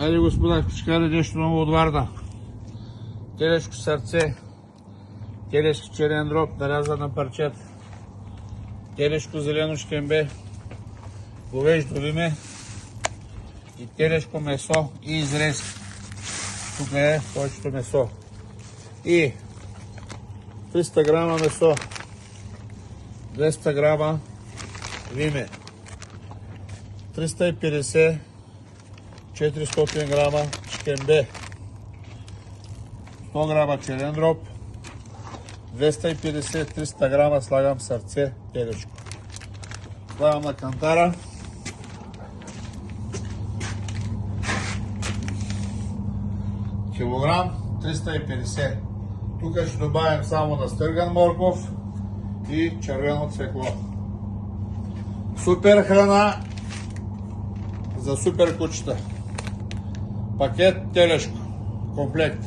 Хайде, господа пичкари, нещо ново от Варна. Телешко сърце, телешки черен дроб, нарязан на парчета, телешко зелено шкембе, говеждо лиме и телешко месо и изрезки. Тук е повечето месо. И 300 грама месо, 200 грама лиме, 350 400 грама шкембе, 100 грама черен дроб, 250-300 грама слагам сърце телешко. Слагам на кантара. Килограм 350. Тук ще добавим само настърган морков и червено цвекло. Супер храна за супер кучета. Пакет телешко. Комплект.